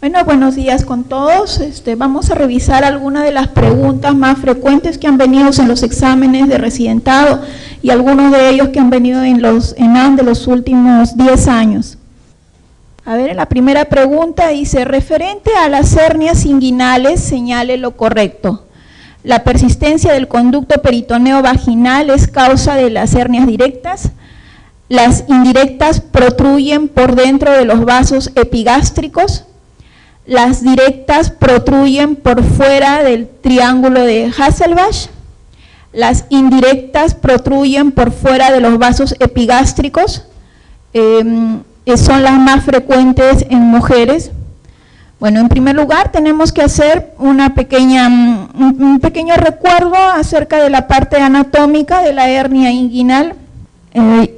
Bueno, buenos días con todos. Vamos a revisar algunas de las preguntas más frecuentes que han venido en los exámenes de residentado y algunos de ellos que han venido en los ENAM de los últimos 10 años. A ver, la primera pregunta dice, referente a las hernias inguinales, señale lo correcto. La persistencia del conducto peritoneo vaginal es causa de las hernias directas. Las indirectas protruyen por dentro de los vasos epigástricos. Las directas protruyen por fuera del triángulo de Hasselbalch. Las indirectas protruyen por fuera de los vasos epigástricos. Son las más frecuentes en mujeres. Bueno, en primer lugar tenemos que hacer un pequeño recuerdo acerca de la parte anatómica de la hernia inguinal y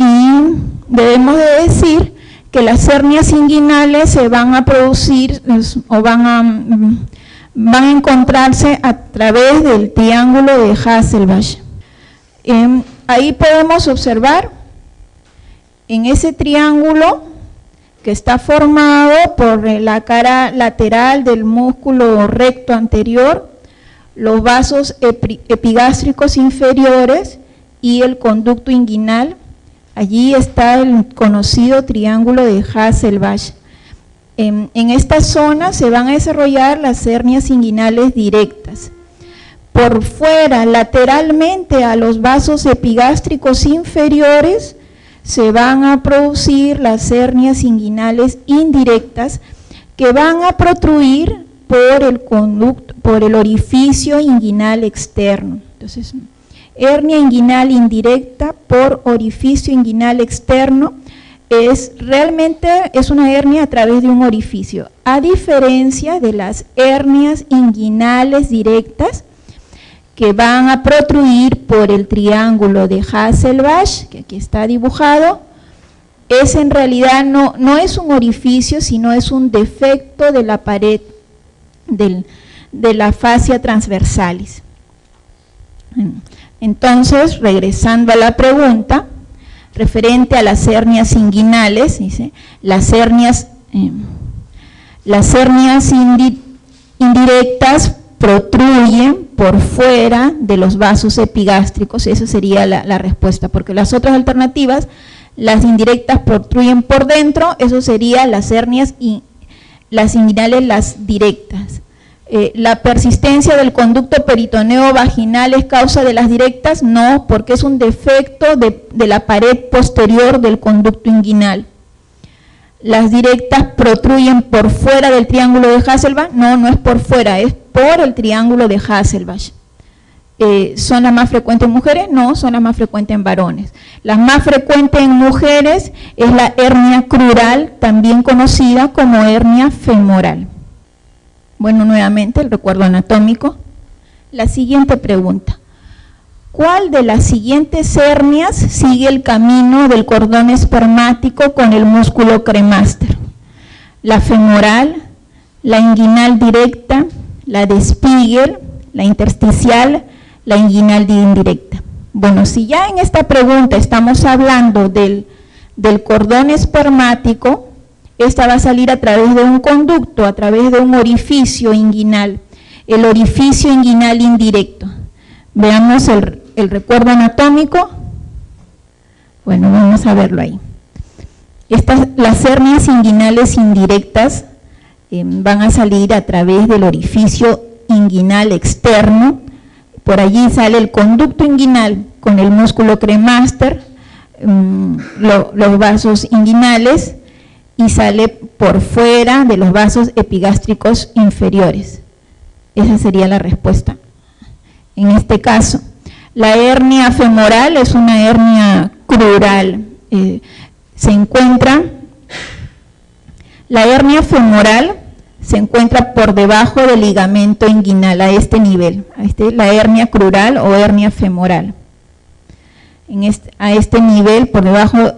debemos de decir que las hernias inguinales se van a producir o van a encontrarse a través del triángulo de Hasselbalch. Ahí podemos observar en ese triángulo que está formado por la cara lateral del músculo recto anterior, los vasos epigástricos inferiores y el conducto inguinal. Allí está el conocido triángulo de Hasselbalch. En esta zona se van a desarrollar las hernias inguinales directas. Por fuera, lateralmente a los vasos epigástricos inferiores, se van a producir las hernias inguinales indirectas que van a protruir por el orificio inguinal externo. Entonces, hernia inguinal indirecta por orificio inguinal externo realmente es una hernia a través de un orificio, a diferencia de las hernias inguinales directas que van a protruir por el triángulo de Hasselbalch, que aquí está dibujado. Ese en realidad no es un orificio, sino es un defecto de la pared de la fascia transversalis. Entonces, regresando a la pregunta, referente a las hernias inguinales, dice, las hernias indirectas protruyen por fuera de los vasos epigástricos. Esa sería la respuesta, porque las otras alternativas, las indirectas protruyen por dentro, eso sería las hernias y las inguinales, las directas. La persistencia del conducto peritoneo vaginal es causa de las directas, no, porque es un defecto de la pared posterior del conducto inguinal. Las directas protruyen por fuera del triángulo de Hasselbalch, no es por fuera, es por el triángulo de Hasselbalch. ¿Son las más frecuentes en mujeres? No, son las más frecuentes en varones. La más frecuente en mujeres es la hernia crural, también conocida como hernia femoral. Bueno, nuevamente el recuerdo anatómico. La siguiente pregunta. ¿Cuál de las siguientes hernias sigue el camino del cordón espermático con el músculo cremaster? La femoral, la inguinal directa, la de Spiegel, la intersticial, la inguinal indirecta. Bueno, si ya en esta pregunta estamos hablando del cordón espermático, esta va a salir a través de un conducto, a través de un orificio inguinal, el orificio inguinal indirecto. Veamos el recuerdo anatómico. Bueno, vamos a verlo ahí. Las hernias inguinales indirectas van a salir a través del orificio inguinal externo. Por allí sale el conducto inguinal con el músculo cremaster, los vasos inguinales, y sale por fuera de los vasos epigástricos inferiores. Esa sería la respuesta. En este caso, la hernia femoral es una hernia crural. La hernia femoral se encuentra por debajo del ligamento inguinal, a este nivel. La hernia crural o hernia femoral. A este nivel, por debajo,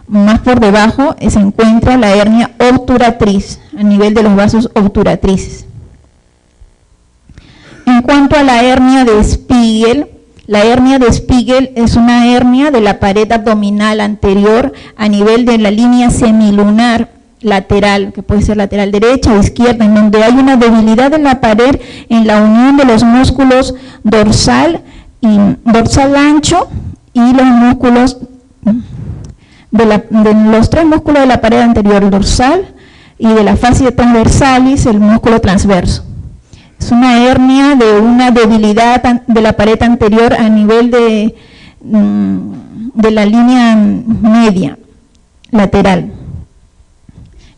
más por debajo, se encuentra la hernia obturatriz, a nivel de los vasos obturatrices. En cuanto a la hernia de Spiegel es una hernia de la pared abdominal anterior a nivel de la línea semilunar lateral, que puede ser lateral derecha o izquierda, en donde hay una debilidad en la pared en la unión de los músculos dorsal ancho y los músculos de los tres músculos de la pared anterior dorsal y de la fascia transversalis, el músculo transverso. Es una hernia de una debilidad de la pared anterior a nivel de la línea media lateral.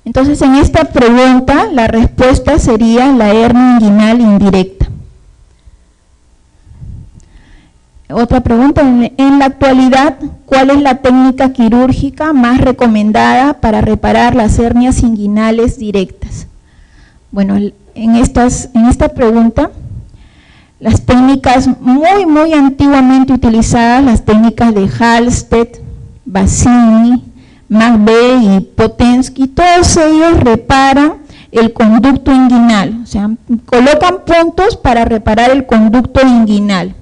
Entonces, en esta pregunta, la respuesta sería la hernia inguinal indirecta. Otra pregunta, en la actualidad, ¿cuál es la técnica quirúrgica más recomendada para reparar las hernias inguinales directas? Bueno, en esta pregunta, las técnicas muy antiguamente utilizadas, las técnicas de Halsted, Bassini, McVeigh y Potensky, todos ellos reparan el conducto inguinal, o sea, colocan puntos para reparar el conducto inguinal.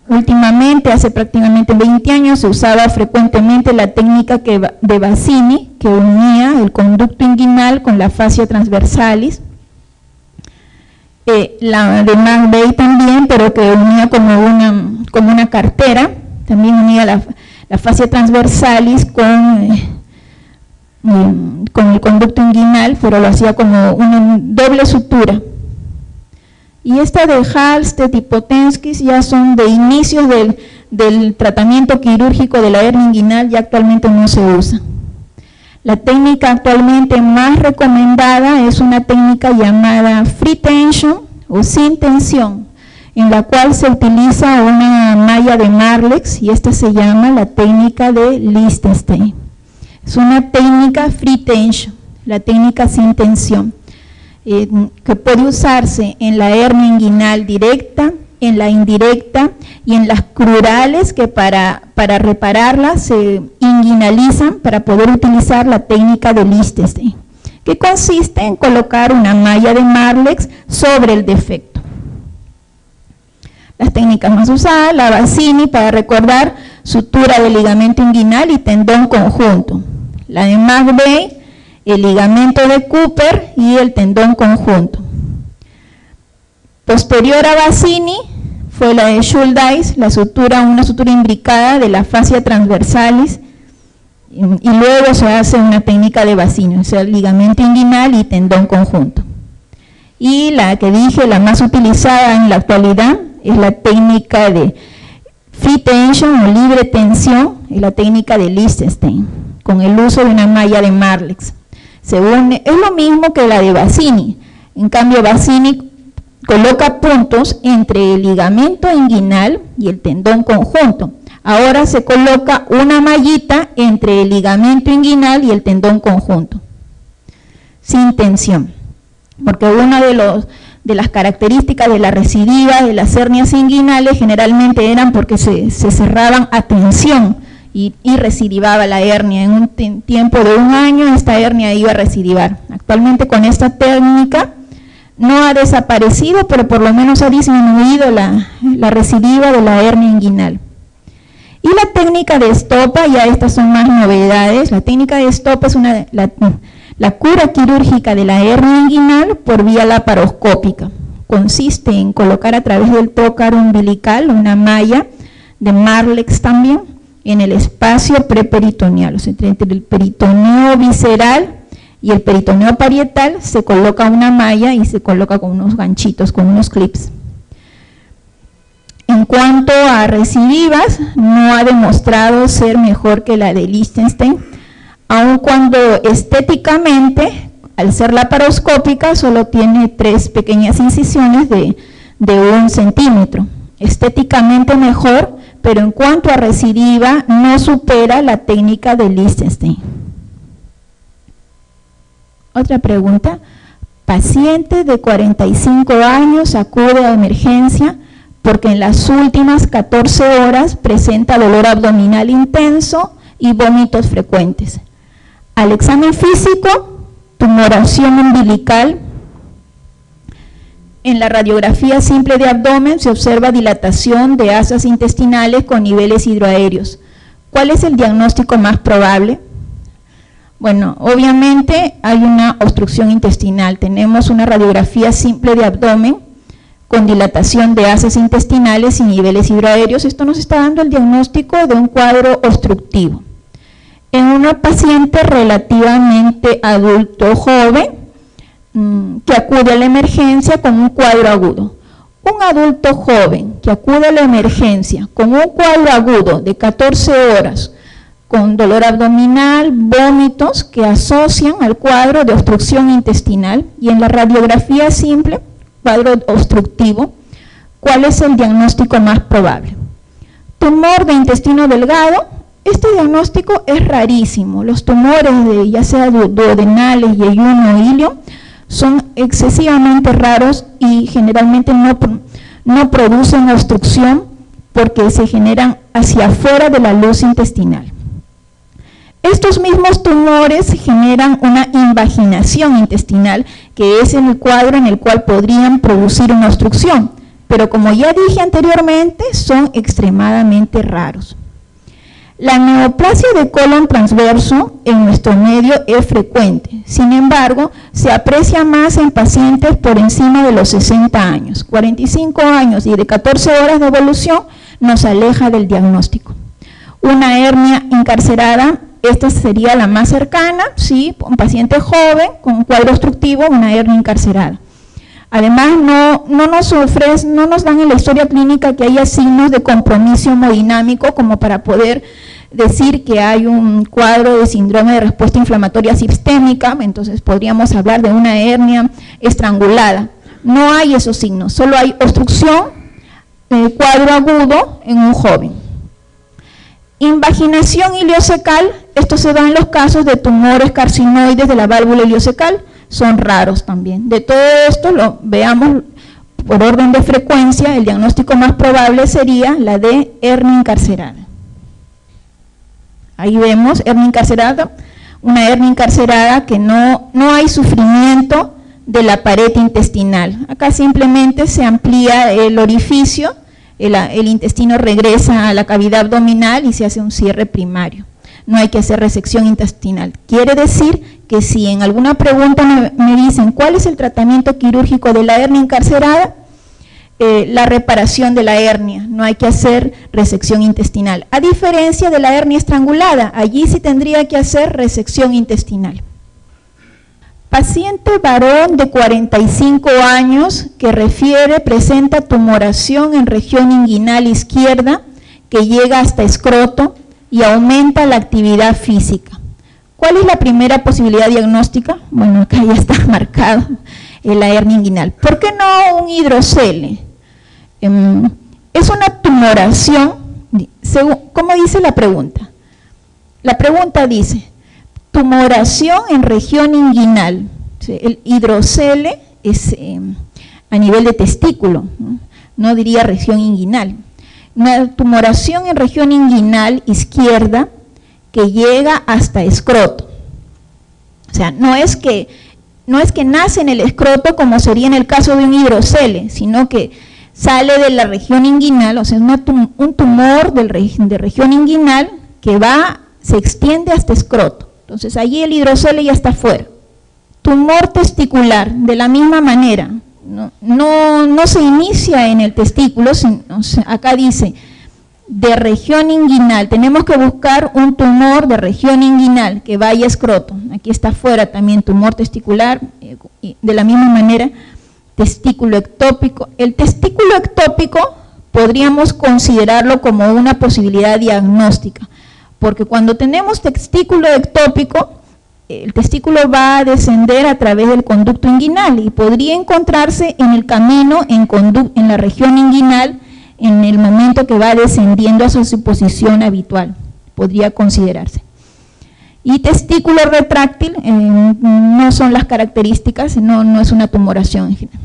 Últimamente, hace prácticamente 20 años, se usaba frecuentemente la técnica de Bassini, que unía el conducto inguinal con la fascia transversalis. La de McVeigh también, pero que unía como una cartera, también unía la fascia transversalis con el conducto inguinal, pero lo hacía como una doble sutura. Y esta de Halsted y Potensky ya son de inicios del tratamiento quirúrgico de la hernia inguinal, ya actualmente no se usa. La técnica actualmente más recomendada es una técnica llamada free tension o sin tensión, en la cual se utiliza una malla de Marlex y esta se llama la técnica de Lichtenstein. Es una técnica free tension, la técnica sin tensión, que puede usarse en la hernia inguinal directa, en la indirecta y en las crurales, que para repararlas se inguinalizan para poder utilizar la técnica de Lichtenstein, que consiste en colocar una malla de Marlex sobre el defecto. Las técnicas más usadas, la Bassini para recordar sutura de ligamento inguinal y tendón conjunto, la de McVeigh, el ligamento de Cooper y el tendón conjunto. Posterior a Bassini fue la de Schuldeis, una sutura imbricada de la fascia transversalis, y luego se hace una técnica de Bassini, o sea, ligamento inguinal y tendón conjunto. Y la que dije, la más utilizada en la actualidad, es la técnica de free tension o libre tensión, y la técnica de Lichtenstein, con el uso de una malla de Marlex. Es lo mismo que la de Bassini, en cambio Bassini coloca puntos entre el ligamento inguinal y el tendón conjunto. Ahora se coloca una mallita entre el ligamento inguinal y el tendón conjunto, sin tensión, porque una de las características de la recidiva de las hernias inguinales generalmente eran porque se cerraban a tensión y recidivaba la hernia. En un tiempo de 1 año esta hernia iba a recidivar. Actualmente con esta técnica no ha desaparecido, pero por lo menos ha disminuido la recidiva de la hernia inguinal. Y la técnica de Stoppa, ya estas son más novedades. La técnica de Stoppa es la cura quirúrgica de la hernia inguinal por vía laparoscópica. Consiste en colocar a través del tócaro umbilical una malla de Marlex también en el espacio preperitoneal, o sea, entre el peritoneo visceral y el peritoneo parietal se coloca una malla y se coloca con unos ganchitos, con unos clips. En cuanto a recidivas, no ha demostrado ser mejor que la de Lichtenstein, aun cuando estéticamente, al ser laparoscópica, solo tiene 3 pequeñas incisiones de 1 centímetro. Estéticamente mejor, pero en cuanto a recidiva, no supera la técnica de Lichtenstein. Otra pregunta. Paciente de 45 años acude a emergencia porque en las últimas 14 horas presenta dolor abdominal intenso y vómitos frecuentes. Al examen físico, tumoración umbilical. En la radiografía simple de abdomen se observa dilatación de asas intestinales con niveles hidroaéreos. ¿Cuál es el diagnóstico más probable? Bueno, obviamente hay una obstrucción intestinal. Tenemos una radiografía simple de abdomen con dilatación de haces intestinales y niveles hidroaéreos. Esto nos está dando el diagnóstico de un cuadro obstructivo. En una paciente relativamente adulto joven que acude a la emergencia con un cuadro agudo. Un adulto joven que acude a la emergencia con un cuadro agudo de 14 horas, con dolor abdominal, vómitos que asocian al cuadro de obstrucción intestinal, y en la radiografía simple, cuadro obstructivo, ¿cuál es el diagnóstico más probable? Tumor de intestino delgado. Este diagnóstico es rarísimo. Los tumores de ya sea duodenales, yeyuno o ilio son excesivamente raros y generalmente no producen obstrucción porque se generan hacia afuera de la luz intestinal. Estos mismos tumores generan una invaginación intestinal, que es el cuadro en el cual podrían producir una obstrucción, pero como ya dije anteriormente, son extremadamente raros. La neoplasia de colon transverso en nuestro medio es frecuente, sin embargo, se aprecia más en pacientes por encima de los 60 años. 45 años y de 14 horas de evolución nos aleja del diagnóstico. Una hernia encarcerada, esta sería la más cercana, ¿sí? Un paciente joven con un cuadro obstructivo, una hernia encarcerada. Además, no nos dan en la historia clínica que haya signos de compromiso hemodinámico como para poder decir que hay un cuadro de síndrome de respuesta inflamatoria sistémica, entonces podríamos hablar de una hernia estrangulada. No hay esos signos, solo hay obstrucción, cuadro agudo en un joven. Invaginación iliocecal, esto se da en los casos de tumores carcinoides de la válvula iliocecal, son raros también. De todo esto lo veamos por orden de frecuencia, el diagnóstico más probable sería la de hernia encarcerada. Ahí vemos hernia encarcerada, una hernia encarcerada que no hay sufrimiento de la pared intestinal. Acá simplemente se amplía el orificio, el intestino regresa a la cavidad abdominal y se hace un cierre primario. No hay que hacer resección intestinal. Quiere decir que si en alguna pregunta me dicen cuál es el tratamiento quirúrgico de la hernia encarcerada, la reparación de la hernia, no hay que hacer resección intestinal. A diferencia de la hernia estrangulada, allí sí tendría que hacer resección intestinal. Paciente varón de 45 años que presenta tumoración en región inguinal izquierda que llega hasta escroto y aumenta la actividad física. ¿Cuál es la primera posibilidad diagnóstica? Bueno, acá ya está marcado la hernia inguinal. ¿Por qué no un hidrocele? Es una tumoración, ¿cómo dice la pregunta? La pregunta dice, tumoración en región inguinal. El hidrocele es a nivel de testículo, no diría región inguinal. Una tumoración en región inguinal izquierda que llega hasta escroto. O sea, no es que nace en el escroto como sería en el caso de un hidrocele, sino que sale de la región inguinal, o sea, es un tumor de región inguinal que se extiende hasta escroto. Entonces, allí el hidrocele ya está fuera. Tumor testicular, de la misma manera, no se inicia en el testículo, acá dice de región inguinal, tenemos que buscar un tumor de región inguinal que vaya a escroto. Aquí está fuera también tumor testicular, de la misma manera testículo ectópico. El testículo ectópico podríamos considerarlo como una posibilidad diagnóstica, porque cuando tenemos testículo ectópico, el testículo va a descender a través del conducto inguinal y podría encontrarse en el camino en la región inguinal en el momento que va descendiendo hacia su posición habitual, podría considerarse. Y testículo retráctil no son las características, no es una tumoración en general.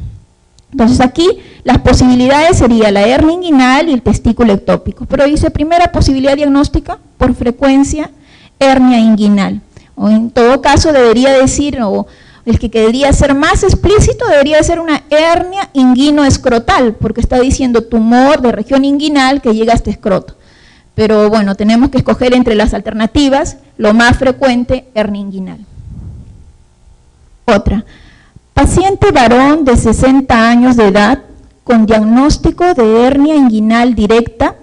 Entonces aquí las posibilidades serían la hernia inguinal y el testículo ectópico, pero dice primera posibilidad diagnóstica, por frecuencia, hernia inguinal. O en todo caso debería decir, o el que debería ser más explícito, debería ser una hernia inguinoescrotal, porque está diciendo tumor de región inguinal que llega hasta escroto. Pero bueno, tenemos que escoger entre las alternativas, lo más frecuente, hernia inguinal. Otra, paciente varón de 60 años de edad con diagnóstico de hernia inguinal directa.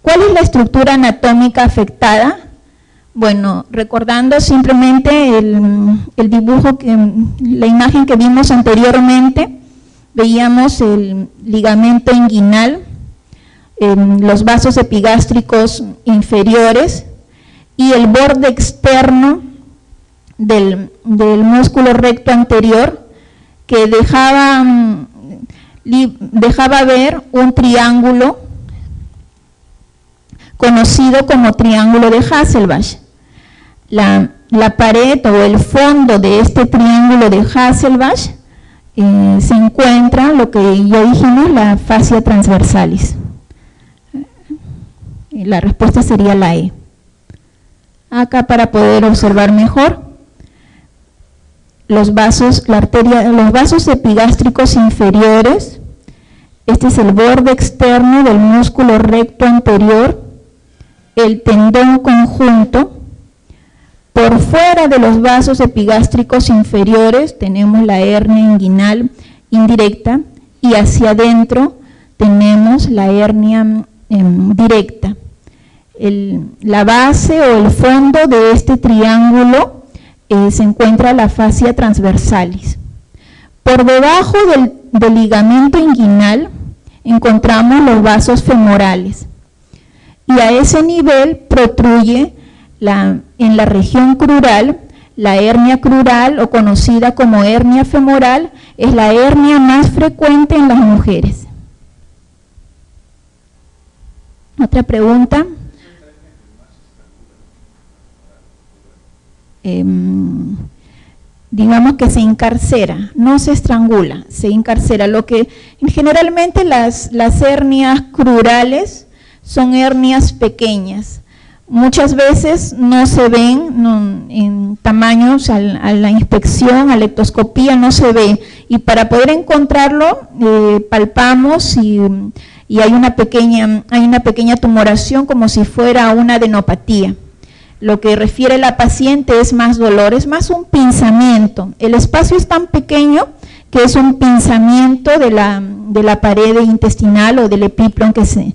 ¿Cuál es la estructura anatómica afectada? Bueno, recordando simplemente el dibujo, la imagen que vimos anteriormente, veíamos el ligamento inguinal, los vasos epigástricos inferiores y el borde externo del músculo recto anterior, que dejaba ver un triángulo conocido como triángulo de Hasselbalch. La pared o el fondo de este triángulo de Hasselbalch se encuentra lo que ya dijimos, la fascia transversalis. La respuesta sería la E. Acá, para poder observar mejor, los vasos epigástricos inferiores, este es el borde externo del músculo recto anterior, el tendón conjunto. Por fuera de los vasos epigástricos inferiores tenemos la hernia inguinal indirecta y hacia adentro tenemos la hernia directa. La base o el fondo de este triángulo se encuentra la fascia transversalis. Por debajo del ligamento inguinal encontramos los vasos femorales y a ese nivel protruye en la región crural, la hernia crural o conocida como hernia femoral, es la hernia más frecuente en las mujeres. Otra pregunta. Digamos que se encarcera, no se estrangula, se encarcera. Lo que generalmente las hernias crurales son hernias pequeñas. Muchas veces no se ven en tamaños, a la inspección, a la ectoscopía no se ve, y para poder encontrarlo palpamos y hay una pequeña tumoración como si fuera una adenopatía. Lo que refiere la paciente es más dolor, es más un pinzamiento. El espacio es tan pequeño que es un pinzamiento de la pared intestinal o del epiplon que se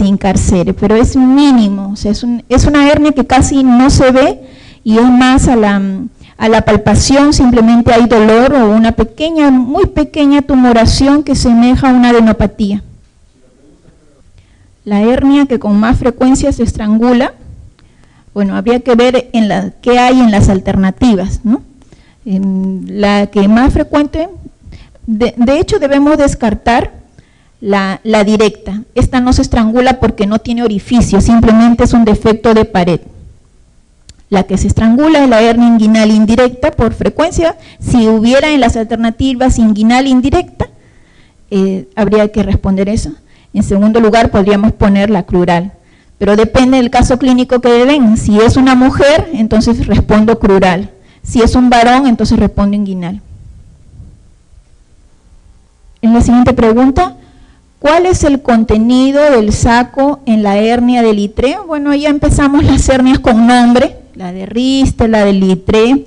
encarcere, pero es mínimo, o sea, es una hernia que casi no se ve y es más a la palpación, simplemente hay dolor o una muy pequeña tumoración que semeja a una adenopatía. La hernia que con más frecuencia se estrangula, bueno, habría que ver qué hay en las alternativas, ¿no? La que más frecuente, de hecho debemos descartar la directa. Esta no se estrangula porque no tiene orificio, simplemente es un defecto de pared. La que se estrangula es la hernia inguinal indirecta por frecuencia. Si hubiera en las alternativas inguinal indirecta, habría que responder eso. En segundo lugar, podríamos poner la crural, pero depende del caso clínico que den. Si es una mujer, entonces respondo crural. Si es un varón, entonces respondo inguinal. En la siguiente pregunta, ¿cuál es el contenido del saco en la hernia de Littré? Bueno, ya empezamos las hernias con nombre, la de Richter, la de Littré.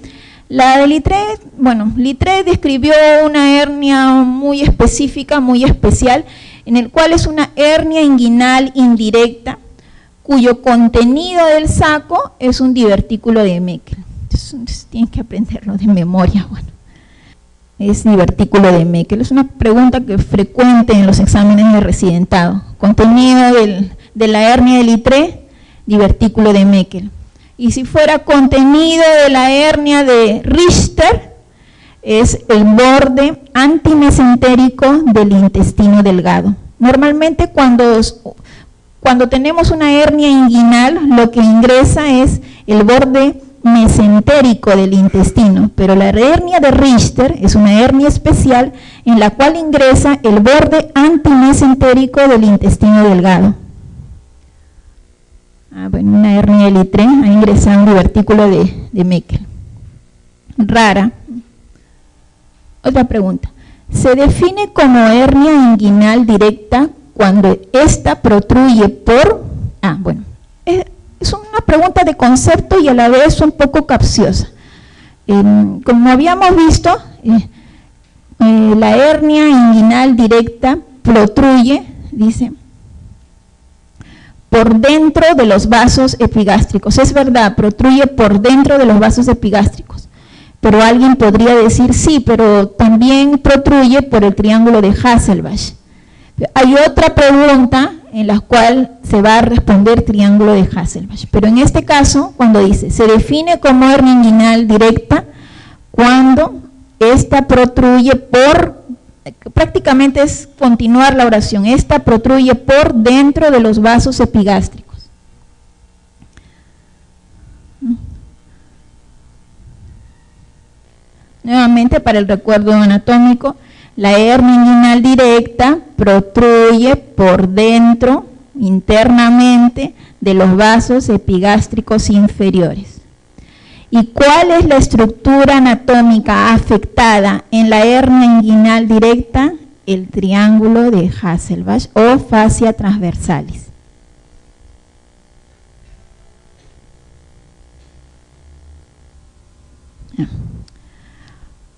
La de Littré, bueno, Littré describió una hernia muy específica, muy especial, en el cual es una hernia inguinal indirecta, cuyo contenido del saco es un divertículo de Meckel. Entonces, tienen que aprenderlo de memoria, bueno. Es divertículo de Meckel, es una pregunta que es frecuente en los exámenes de residentado. Contenido de la hernia de Littré, divertículo de Meckel. Y si fuera contenido de la hernia de Richter, es el borde antimesentérico del intestino delgado. Normalmente cuando tenemos una hernia inguinal, lo que ingresa es el borde mesentérico del intestino, pero la hernia de Richter es una hernia especial en la cual ingresa el borde antimesentérico del intestino delgado. Bueno, una hernia de Littré ha ingresado un divertículo de Meckel. Rara. Otra pregunta. Se define como hernia inguinal directa cuando ésta protruye por... bueno, es una pregunta de concepto y a la vez un poco capciosa. Como habíamos visto, la hernia inguinal directa protruye, dice, por dentro de los vasos epigástricos. Es verdad, protruye por dentro de los vasos epigástricos. Pero alguien podría decir, sí, pero también protruye por el triángulo de Hasselbalch. Hay otra pregunta en la cual se va a responder triángulo de Hasselbalch. Pero en este caso, cuando dice, se define como hernia inguinal directa cuando esta protruye por, prácticamente es continuar la oración, esta protruye por dentro de los vasos epigástricos. Nuevamente, para el recuerdo anatómico, la hernia inguinal directa protruye por dentro, internamente, de los vasos epigástricos inferiores. ¿Y cuál es la estructura anatómica afectada en la hernia inguinal directa? El triángulo de Hasselbalch o fascia transversalis.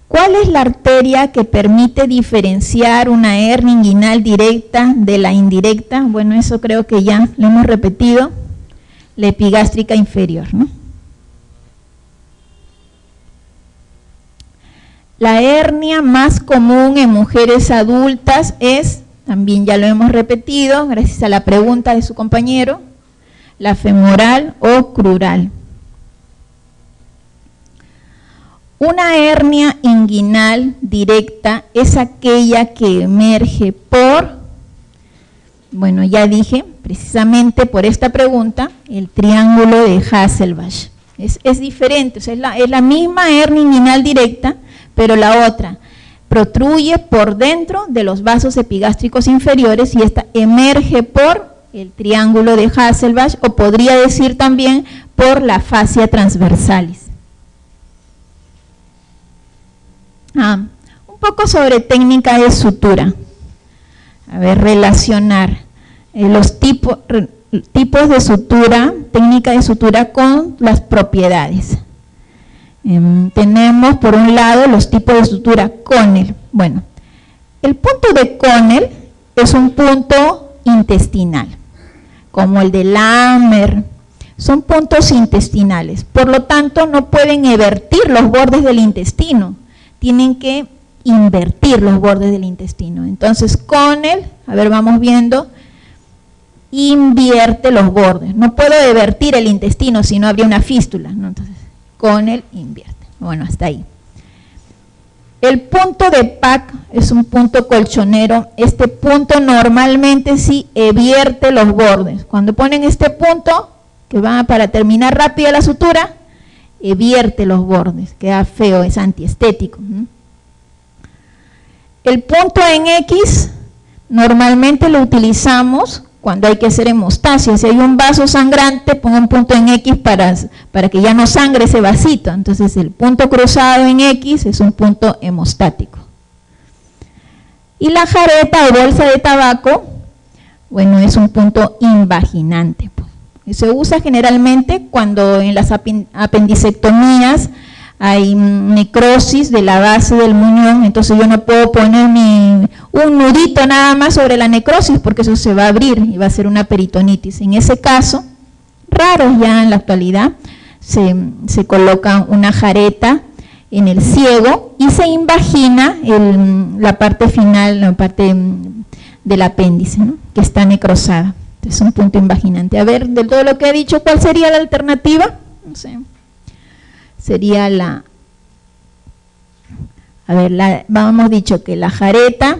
¿Cuál es la arteria que permite diferenciar una hernia inguinal directa de la indirecta? Bueno, eso creo que ya lo hemos repetido, la epigástrica inferior, ¿no? La hernia más común en mujeres adultas es, también ya lo hemos repetido, gracias a la pregunta de su compañero, la femoral o crural. Una hernia inguinal directa es aquella que emerge por, bueno, ya dije, precisamente por esta pregunta, el triángulo de Hasselbalch. Es diferente, o sea, es la misma hernia inguinal directa, pero la otra protruye por dentro de los vasos epigástricos inferiores y esta emerge por el triángulo de Hasselbalch, o podría decir también por la fascia transversalis. Un poco sobre técnica de sutura. A ver, relacionar los tipos de sutura, técnica de sutura con las propiedades. Tenemos por un lado los tipos de sutura Connell. Bueno, el punto de Connell es un punto intestinal, como el de Lammer, son puntos intestinales, por lo tanto no pueden evertir los bordes del intestino, tienen que invertir los bordes del intestino. Entonces Connell, a ver, vamos viendo, invierte los bordes. No puedo evertir el intestino si no habría una fístula, ¿no? Entonces Connell invierte. Bueno, hasta ahí. El punto de Pack es un punto colchonero. Este punto normalmente sí evierte los bordes. Cuando ponen este punto, que va para terminar rápido la sutura, evierte los bordes, queda feo, es antiestético. El punto en X normalmente lo utilizamos cuando hay que hacer hemostasia. Si hay un vaso sangrante, pongo un punto en X para que ya no sangre ese vasito. Entonces el punto cruzado en X es un punto hemostático. Y la jareta o bolsa de tabaco, bueno, es un punto invaginante. Se usa generalmente cuando en las apendicectomías hay necrosis de la base del muñón, entonces yo no puedo poner un nudito nada más sobre la necrosis porque eso se va a abrir y va a ser una peritonitis. En ese caso, raro ya en la actualidad, se coloca una jareta en el ciego y se invagina la parte final, la parte del apéndice, ¿no?, que está necrosada. Es un punto invaginante. A ver, de todo lo que he dicho, ¿cuál sería la alternativa? No sé. Sería hemos dicho que la jareta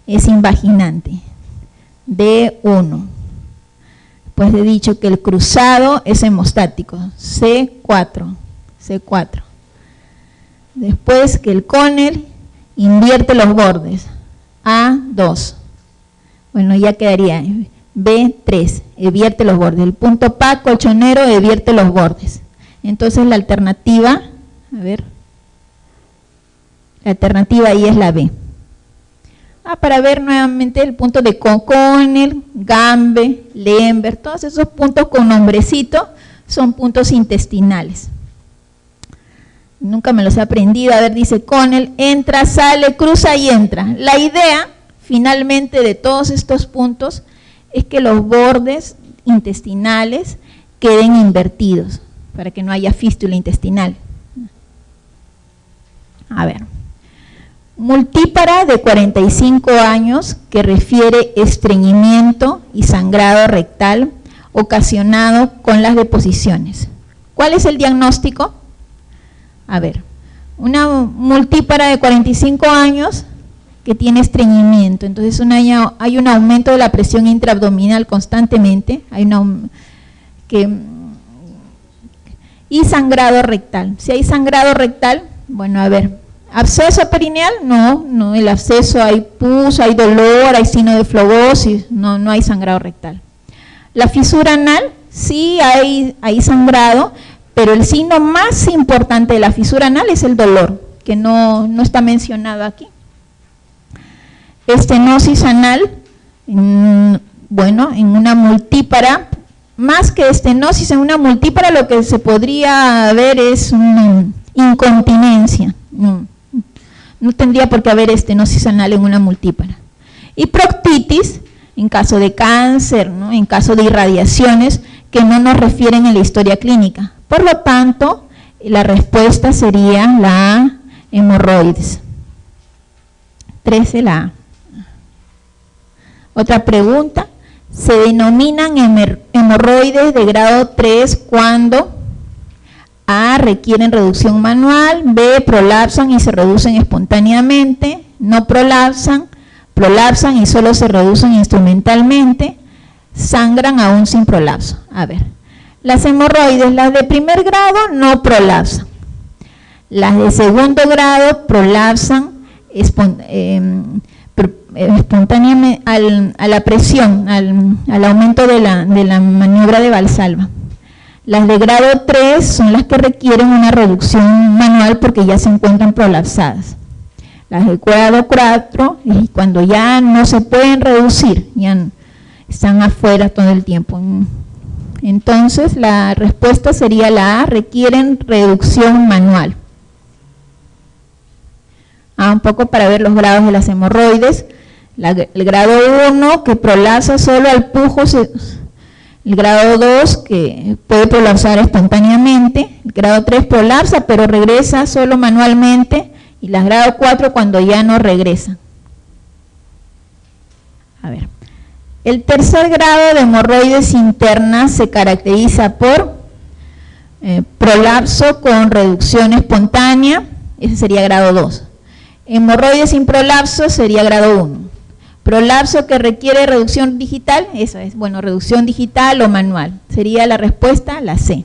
es invaginante, D1. Pues he dicho que el cruzado es hemostático, C4. Después que el Connell invierte los bordes, A2. Bueno, ya quedaría B3, evierte los bordes. El punto Pack colchonero evierte los bordes. Entonces la alternativa, a ver, la alternativa ahí es la B. para ver nuevamente el punto de Connell, Gambe, Lemberg, todos esos puntos con nombrecito son puntos intestinales. Nunca me los he aprendido. A ver, dice Connell, entra, sale, cruza y entra. La idea, finalmente, de todos estos puntos es que los bordes intestinales queden invertidos para que no haya fístula intestinal. A ver. Multípara de 45 años que refiere estreñimiento y sangrado rectal ocasionado con las deposiciones. ¿Cuál es el diagnóstico? A ver, una multípara de 45 años que tiene estreñimiento, entonces hay un aumento de la presión intraabdominal constantemente, y sangrado rectal. Si hay sangrado rectal, bueno, a ver, ¿absceso perineal? No, el absceso hay pus, hay dolor, hay signo de flebosis, no hay sangrado rectal. La fisura anal, sí hay sangrado, pero el signo más importante de la fisura anal es el dolor, que no está mencionado aquí. Estenosis anal, bueno, en una multípara, más que estenosis en una multípara, lo que se podría ver es una incontinencia. No tendría por qué haber estenosis anal en una multípara. Y proctitis, en caso de cáncer, ¿no? En caso de irradiaciones que no nos refieren en la historia clínica. Por lo tanto, la respuesta sería la A, hemorroides. 13, la A. Otra pregunta, se denominan hemorroides de grado 3 cuando A, requieren reducción manual, B, prolapsan y se reducen espontáneamente, no prolapsan y solo se reducen instrumentalmente, sangran aún sin prolapso. A ver, las hemorroides, las de primer grado no prolapsan, las de segundo grado prolapsan espontáneamente a la presión, al aumento de la maniobra de Valsalva. Las de grado 3 son las que requieren una reducción manual porque ya se encuentran prolapsadas. Las de grado 4, cuando ya no se pueden reducir, ya están afuera todo el tiempo. Entonces, la respuesta sería la A, requieren reducción manual. Un poco para ver los grados de las hemorroides. El grado 1, que prolapsa solo al pujo, el grado 2, que puede prolapsar espontáneamente, el grado 3 prolapsa, pero regresa solo manualmente, y las grado 4 cuando ya no regresa. A ver, el tercer grado de hemorroides internas se caracteriza por prolapso con reducción espontánea, ese sería grado 2. Hemorroides sin prolapso sería grado 1. Prolapso que requiere reducción digital, eso es, bueno, reducción digital o manual. Sería la respuesta la C.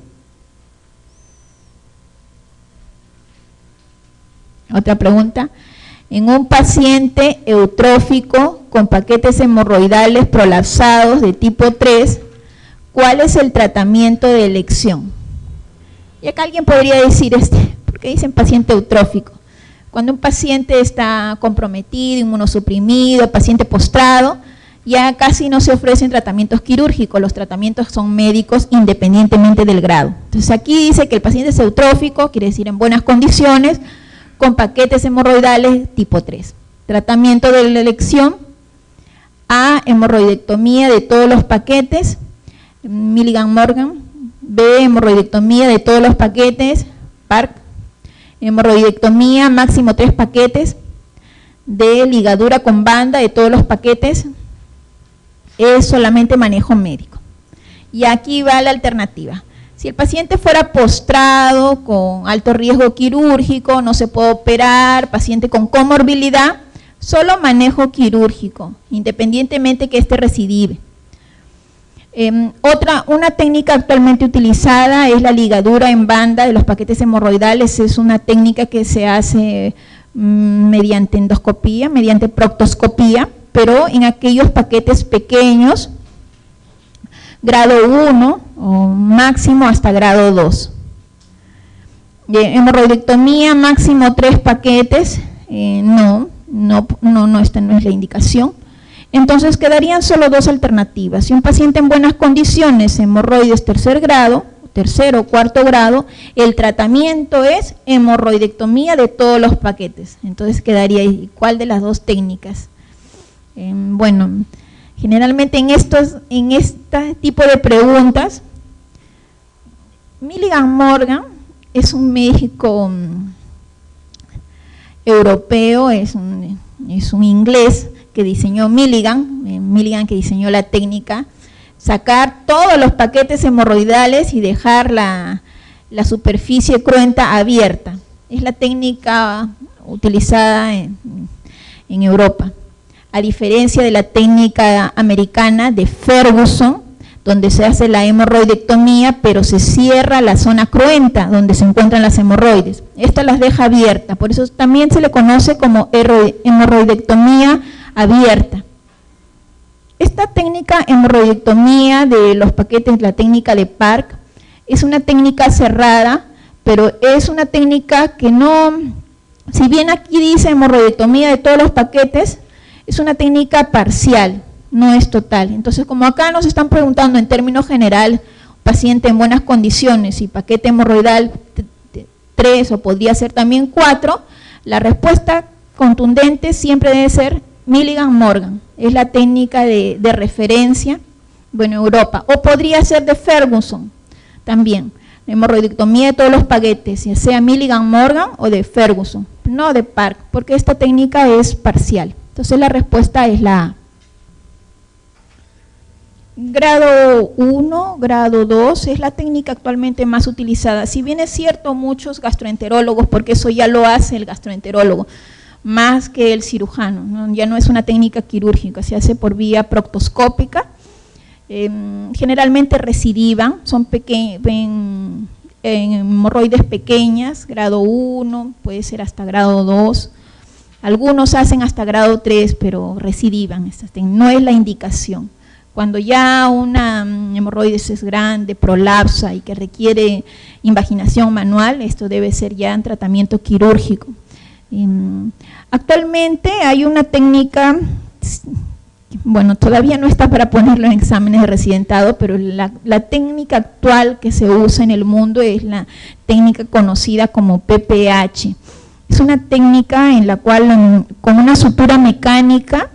Otra pregunta. En un paciente eutrófico con paquetes hemorroidales prolapsados de tipo 3, ¿cuál es el tratamiento de elección? Y acá alguien podría decir, ¿por qué dicen paciente eutrófico? Cuando un paciente está comprometido, inmunosuprimido, paciente postrado, ya casi no se ofrecen tratamientos quirúrgicos, los tratamientos son médicos independientemente del grado. Entonces aquí dice que el paciente es eutrófico, quiere decir en buenas condiciones, con paquetes hemorroidales tipo 3. Tratamiento de la elección, A, hemorroidectomía de todos los paquetes, Milligan-Morgan, B, hemorroidectomía de todos los paquetes, Park, hemorroidectomía, máximo 3 paquetes, de ligadura con banda de todos los paquetes, es solamente manejo médico. Y aquí va la alternativa. Si el paciente fuera postrado, con alto riesgo quirúrgico, no se puede operar, paciente con comorbilidad, solo manejo quirúrgico, independientemente que esté recidive. Una técnica actualmente utilizada es la ligadura en banda de los paquetes hemorroidales. Es una técnica que se hace mediante endoscopía, mediante proctoscopía, pero en aquellos paquetes pequeños, grado 1 o máximo hasta grado 2. Hemorroidectomía, máximo 3 paquetes, no, esta no es la indicación. Entonces quedarían solo dos alternativas. Si un paciente en buenas condiciones, hemorroides tercero o cuarto grado, el tratamiento es hemorroidectomía de todos los paquetes. Entonces quedaría ahí, ¿cuál de las dos técnicas? Bueno, generalmente en este tipo de preguntas, Milligan Morgan es un médico europeo, es un inglés que diseñó Milligan que diseñó la técnica, sacar todos los paquetes hemorroidales y dejar la superficie cruenta abierta. Es la técnica utilizada en Europa, a diferencia de la técnica americana de Ferguson, donde se hace la hemorroidectomía, pero se cierra la zona cruenta donde se encuentran las hemorroides. Esta las deja abiertas, por eso también se le conoce como hemorroidectomía abierta. Esta técnica hemorroidectomía de los paquetes, la técnica de Park, es una técnica cerrada, pero es una técnica que no, si bien aquí dice hemorroidectomía de todos los paquetes, es una técnica parcial, no es total. Entonces, como acá nos están preguntando en términos general, paciente en buenas condiciones y paquete hemorroidal 3 o podría ser también 4, la respuesta contundente siempre debe ser Milligan Morgan, es la técnica de referencia, bueno, Europa, o podría ser de Ferguson también, hemorroidectomía de todos los paquetes, ya sea Milligan Morgan o de Ferguson, no de Park, porque esta técnica es parcial. Entonces la respuesta es la A. Grado 1, grado 2 es la técnica actualmente más utilizada. Si bien es cierto, muchos gastroenterólogos, porque eso ya lo hace el gastroenterólogo, más que el cirujano, ¿no? Ya no es una técnica quirúrgica, se hace por vía proctoscópica, generalmente recidivan, son hemorroides pequeñas, grado 1, puede ser hasta grado 2, algunos hacen hasta grado 3, pero recidivan, no es la indicación. Cuando ya una hemorroides es grande, prolapsa y que requiere invaginación manual, esto debe ser ya en tratamiento quirúrgico. Actualmente hay una técnica, bueno, todavía no está para ponerlo en exámenes de residentado, pero la técnica actual que se usa en el mundo es la técnica conocida como PPH. Es una técnica en la cual con una sutura mecánica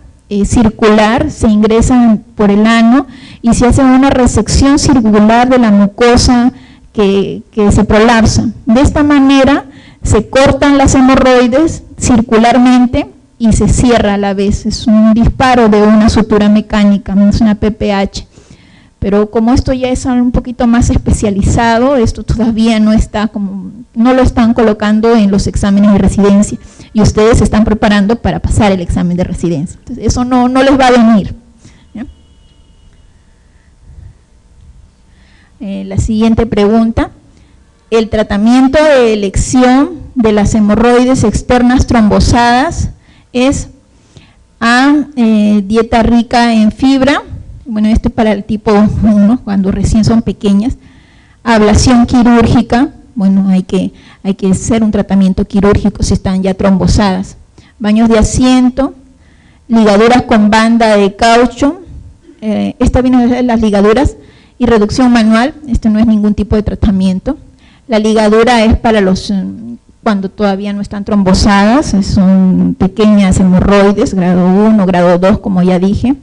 circular se ingresan por el ano y se hace una resección circular de la mucosa que se prolapsa. De esta manera se cortan las hemorroides circularmente y se cierra a la vez. Es un disparo de una sutura mecánica, es una PPH. Pero como esto ya es un poquito más especializado, esto todavía no lo están colocando en los exámenes de residencia y ustedes se están preparando para pasar el examen de residencia. Entonces, eso no les va a venir, ¿ya? La siguiente pregunta. El tratamiento de elección de las hemorroides externas trombosadas es A, dieta rica en fibra, bueno, esto es para el tipo 1, cuando recién son pequeñas, ablación quirúrgica, bueno, hay que hacer un tratamiento quirúrgico si están ya trombosadas, baños de asiento, ligaduras con banda de caucho, esta viene de las ligaduras, y reducción manual, esto no es ningún tipo de tratamiento. La ligadura es para cuando todavía no están trombosadas, son pequeñas hemorroides, grado 1, grado 2, como ya dije.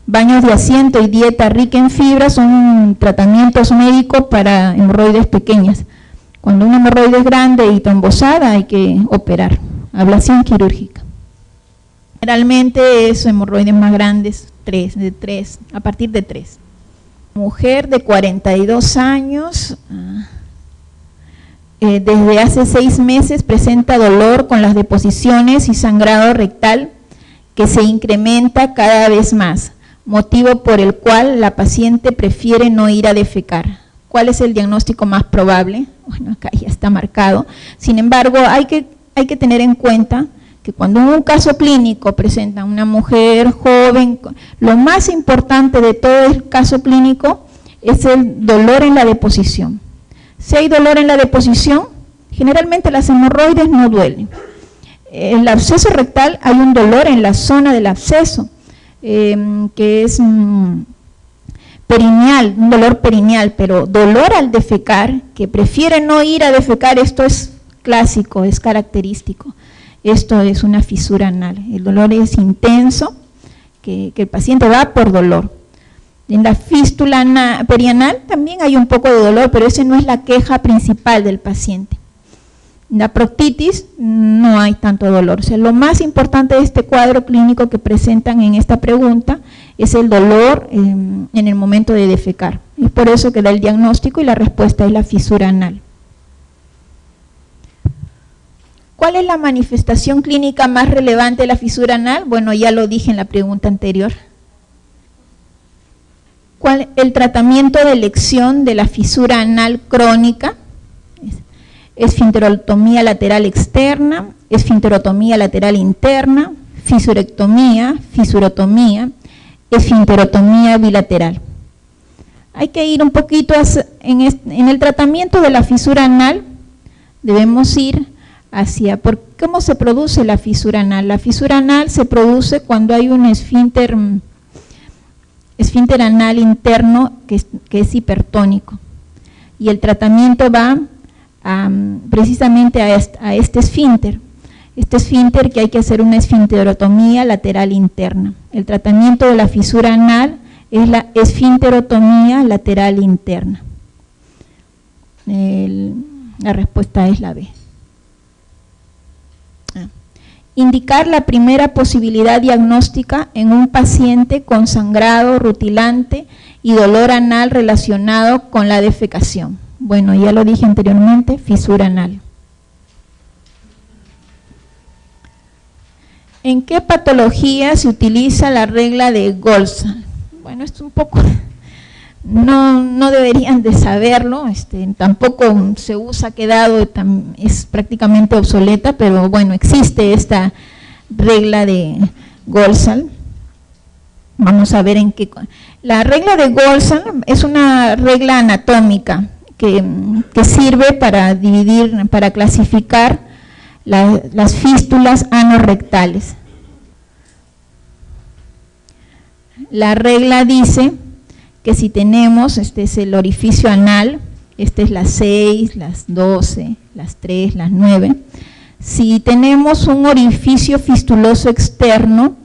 Baños de asiento y dieta rica en fibra son tratamientos médicos para hemorroides pequeñas. Cuando una hemorroide es grande y trombosada hay que operar, ablación quirúrgica. Generalmente es hemorroides más grandes, a partir de 3. Mujer de 42 años, desde hace 6 meses presenta dolor con las deposiciones y sangrado rectal que se incrementa cada vez más, motivo por el cual la paciente prefiere no ir a defecar. ¿Cuál es el diagnóstico más probable? Bueno, acá ya está marcado. Sin embargo, hay que tener en cuenta que cuando un caso clínico presenta una mujer joven, lo más importante de todo el caso clínico es el dolor en la deposición. Si hay dolor en la deposición, generalmente las hemorroides no duelen. el absceso rectal hay un dolor en la zona del absceso, que es perineal, un dolor perineal, pero dolor al defecar, que prefiere no ir a defecar, esto es clásico, es característico. Esto es una fisura anal. El dolor es intenso, que el paciente va por dolor. En la fístula perianal también hay un poco de dolor, pero esa no es la queja principal del paciente. En la proctitis no hay tanto dolor. O sea, lo más importante de este cuadro clínico que presentan en esta pregunta es el dolor en el momento de defecar. Es por eso que da el diagnóstico y la respuesta es la fisura anal. ¿Cuál es la manifestación clínica más relevante de la fisura anal? Bueno, ya lo dije en la pregunta anterior. ¿Cuál? El tratamiento de elección de la fisura anal crónica, esfinterotomía lateral externa, esfinterotomía lateral interna, fisurectomía, fisurotomía, esfinterotomía bilateral. Hay que ir un poquito en el tratamiento de la fisura anal, debemos ir hacia cómo se produce la fisura anal. La fisura anal se produce cuando hay un esfínter anal interno que es hipertónico, y el tratamiento va precisamente a este esfínter que hay que hacer una esfinterotomía lateral interna. El tratamiento de la fisura anal es la esfinterotomía lateral interna. La respuesta es la B. Indicar la primera posibilidad diagnóstica en un paciente con sangrado rutilante y dolor anal relacionado con la defecación. Bueno, ya lo dije anteriormente, fisura anal. ¿En qué patología se utiliza la regla de Golsan? Bueno, esto es un poco, no deberían de saberlo, tampoco se usa, ha quedado, es prácticamente obsoleta, pero bueno, existe esta regla de Golsan. Vamos a ver en qué. La regla de Golsan es una regla anatómica que sirve para dividir, para clasificar las fístulas anorrectales. La regla dice que si tenemos, este es el orificio anal, este es las 6, las 12, las 3, las 9. Si tenemos un orificio fistuloso externo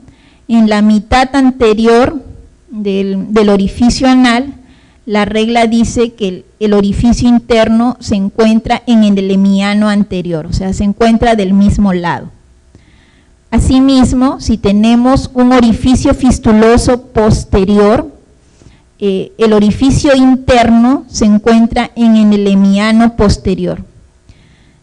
en la mitad anterior del orificio anal, la regla dice que el orificio interno se encuentra en el hemiano anterior, o sea, se encuentra del mismo lado. Asimismo, si tenemos un orificio fistuloso posterior, el orificio interno se encuentra en el hemiano posterior.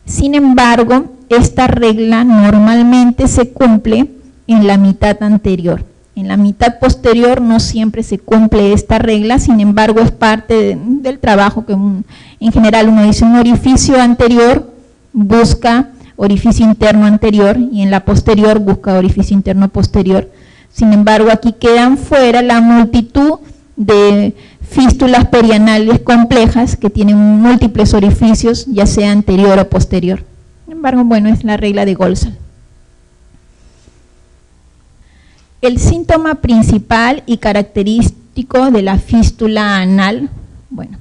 Sin embargo, esta regla normalmente se cumple en la mitad anterior. En la mitad posterior no siempre se cumple esta regla, sin embargo es parte del trabajo que en general uno dice un orificio anterior busca orificio interno anterior y en la posterior busca orificio interno posterior. Sin embargo, aquí quedan fuera la multitud de fístulas perianales complejas que tienen múltiples orificios, ya sea anterior o posterior. Sin embargo, bueno, es la regla de Golsan. El síntoma principal y característico de la fístula anal, bueno,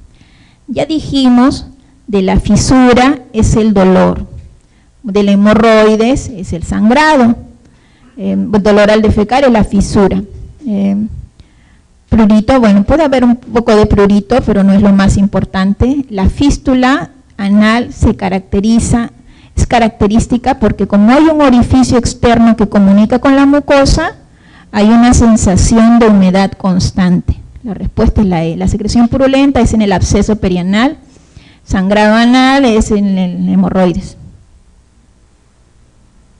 ya dijimos, de la fisura es el dolor, del hemorroides es el sangrado, el dolor al defecar es la fisura. Prurito, bueno, puede haber un poco de prurito, pero no es lo más importante. La fístula anal es característica porque como hay un orificio externo que comunica con la mucosa, hay una sensación de humedad constante. La respuesta es la E. La secreción purulenta es en el absceso perianal, sangrado anal es en el hemorroides.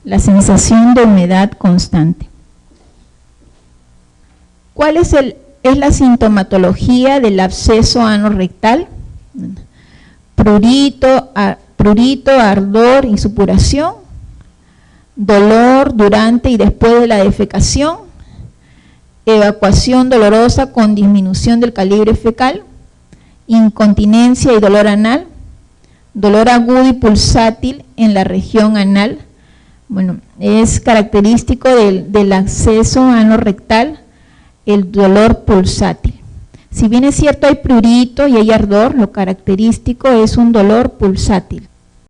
La sensación de humedad constante. ¿Cuál es la sintomatología del absceso anorrectal? Prurito, ardor y supuración, dolor durante y después de la defecación, evacuación dolorosa con disminución del calibre fecal, incontinencia y dolor anal, dolor agudo y pulsátil en la región anal, Bueno, es característico del acceso ano-rectal el dolor pulsátil. Si bien es cierto hay prurito y hay ardor, lo característico es un dolor pulsátil.